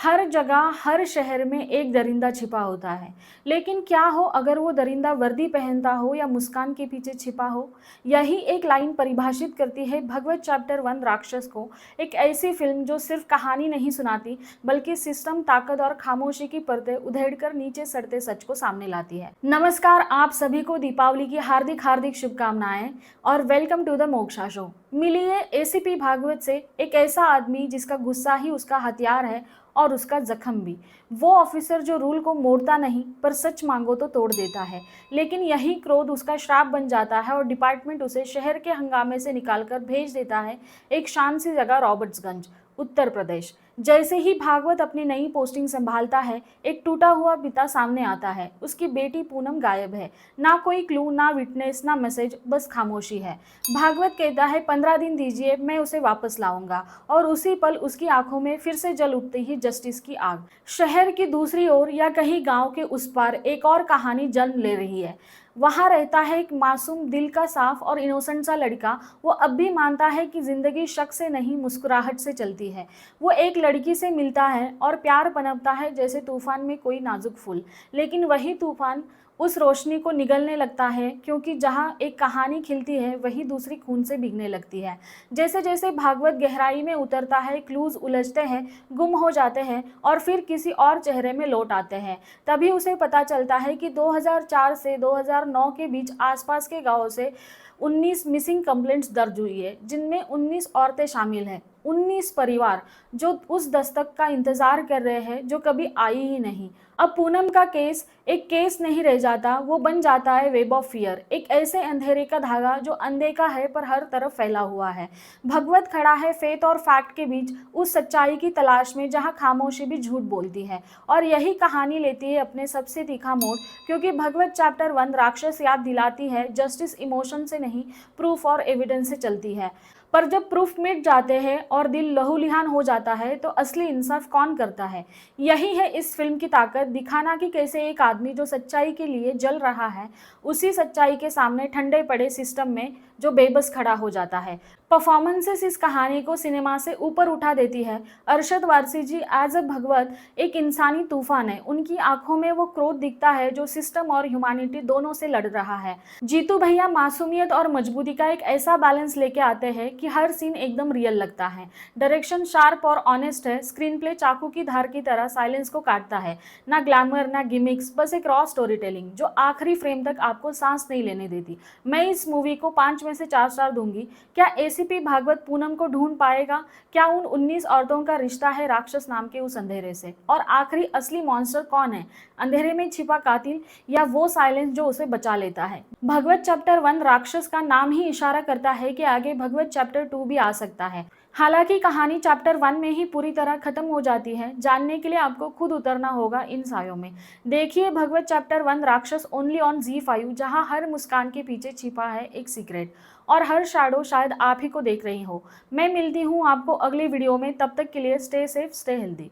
हर जगह, हर शहर में एक दरिंदा छिपा होता है। लेकिन क्या हो अगर वो दरिंदा वर्दी पहनता हो या मुस्कान के पीछे छिपा हो? यही एक लाइन परिभाषित करती है भगवत चैप्टर 1 राक्षस को। एक ऐसी फिल्म जो सिर्फ कहानी नहीं सुनाती, बल्कि सिस्टम, ताकत और खामोशी की परतें उधेड़कर नीचे सड़ते सच को सामने लाती है। नमस्कार, आप सभी को दीपावली की हार्दिक हार्दिक शुभकामनाएं और welcome to the Moksha show. मिलिए एसीपी भागवत से, एक ऐसा आदमी जिसका गुस्सा ही उसका हथियार है और उसका जख्म भी। वो ऑफिसर जो रूल को मोड़ता नहीं पर सच मांगो तो तोड़ देता है, लेकिन यही क्रोध उसका श्राप बन जाता है और डिपार्टमेंट उसे शहर के हंगामे से निकालकर भेज देता है एक शांत सी जगह, रॉबर्ट्सगंज, उत्तर प्रदेश। जैसे ही भागवत अपनी नई पोस्टिंग संभालता है, एक टूटा हुआ पिता सामने आता है। उसकी बेटी पूनम गायब है। ना कोई क्लू, ना विटनेस, ना मैसेज, बस खामोशी है। भागवत कहता है 15 दिन दीजिए, मैं उसे वापस लाऊंगा। और उसी पल उसकी आंखों में फिर से जल उठती ही जस्टिस की आग। शहर की दूसरी ओर या कहीं गांव के उस पार एक और कहानी जन्म ले रही है। वहां रहता है एक मासूम, दिल का साफ और इनोसेंट सा लड़का। वो अब भी मानता है कि जिंदगी शक से नहीं, मुस्कुराहट से चलती है। वो एक लड़की से मिलता है और प्यार पनपता है जैसे तूफान में कोई नाजुक फूल। लेकिन वही तूफान उस रोशनी को निगलने लगता है, क्योंकि जहां एक कहानी खिलती है वही दूसरी खून से भीगने लगती है। जैसे जैसे भागवत गहराई में उतरता है, क्लूज उलझते हैं, गुम हो जाते हैं और फिर किसी और चेहरे में लौट आते हैं। तभी उसे पता चलता है कि 2004 से 2009 के बीच आसपास के गांवों से 19 मिसिंग कंप्लेंट्स दर्ज हुई है, जिनमें 19 औरतें शामिल हैं। 19 परिवार जो उस दस्तक का इंतजार कर रहे हैं जो कभी आई ही नहीं। अब पूनम का केस एक केस नहीं रह जाता, वो बन जाता है वेब ऑफ फियर, एक ऐसे अंधेरे का धागा जो अनदेखा है पर हर तरफ फैला हुआ है। भगवत खड़ा है फेथ और फैक्ट के बीच, उस सच्चाई की तलाश में जहां खामोशी भी झूठ बोलती है। और यही कहानी लेती है अपने सबसे तीखा मोड़, क्योंकि भगवत चैप्टर 1 राक्षस याद दिलाती है जस्टिस इमोशन से नहीं, प्रूफ और एविडेंस से चलती है। पर जब प्रूफ मिट जाते हैं और दिल लहूलुहान हो जाता है, तो असली इंसाफ कौन करता है? यही है इस फिल्म की ताकत, दिखाना कि कैसे एक आदमी जो सच्चाई के लिए जल रहा है, उसी सच्चाई के सामने ठंडे पड़े सिस्टम में जो बेबस खड़ा हो जाता है। परफॉर्मेंसेस इस कहानी को सिनेमा से ऊपर उठा देती है। अरशद वारसी जी एज अ भगवत एक इंसानी तूफान है। उनकी आंखों में वो क्रोध दिखता है जो सिस्टम और ह्यूमैनिटी दोनों से लड़ रहा है। जीतू भैया मासूमियत और मजबूती का एक ऐसा बैलेंस लेके आते हैं कि हर सीन एकदम रियल लगता है। डायरेक्शन शार्प और ऑनेस्ट है। स्क्रीन प्ले चाकू की धार की तरह साइलेंस को काटता है। ना ग्लैमर, ना गिमिक्स, बस एक रॉ स्टोरी टेलिंग जो आखिरी फ्रेम तक आपको सांस नहीं लेने देती। मैं इस मूवी को 5 में से 4 स्टार दूंगी। क्या एसीपी भागवत पूनम को ढूंढ पाएगा? क्या उन 19 औरतों का रिश्ता है राक्षस नाम के उस अंधेरे से? और आखिरी असली मॉन्स्टर कौन है? अंधेरे में छिपा कातिल या वो साइलेंस जो उसे बचा लेता है? भगवत चैप्टर 1 राक्षस का नाम ही इशारा करता है कि आगे भगवत चैप्टर 2 भी आ सकता है। हालांकि कहानी चैप्टर 1 में ही पूरी तरह खत्म हो जाती है। जानने के लिए आपको खुद उतरना होगा इन सायों में। देखिए भगवत चैप्टर 1 राक्षस ओनली ऑन ZEE5, जहां हर मुस्कान के पीछे छिपा है एक सीक्रेट और हर शैडो शायद आप ही को देख रही हो। मैं मिलती हूँ आपको अगली वीडियो में, तब तक के लिए स्टे सेफ, स्टे हेल्दी।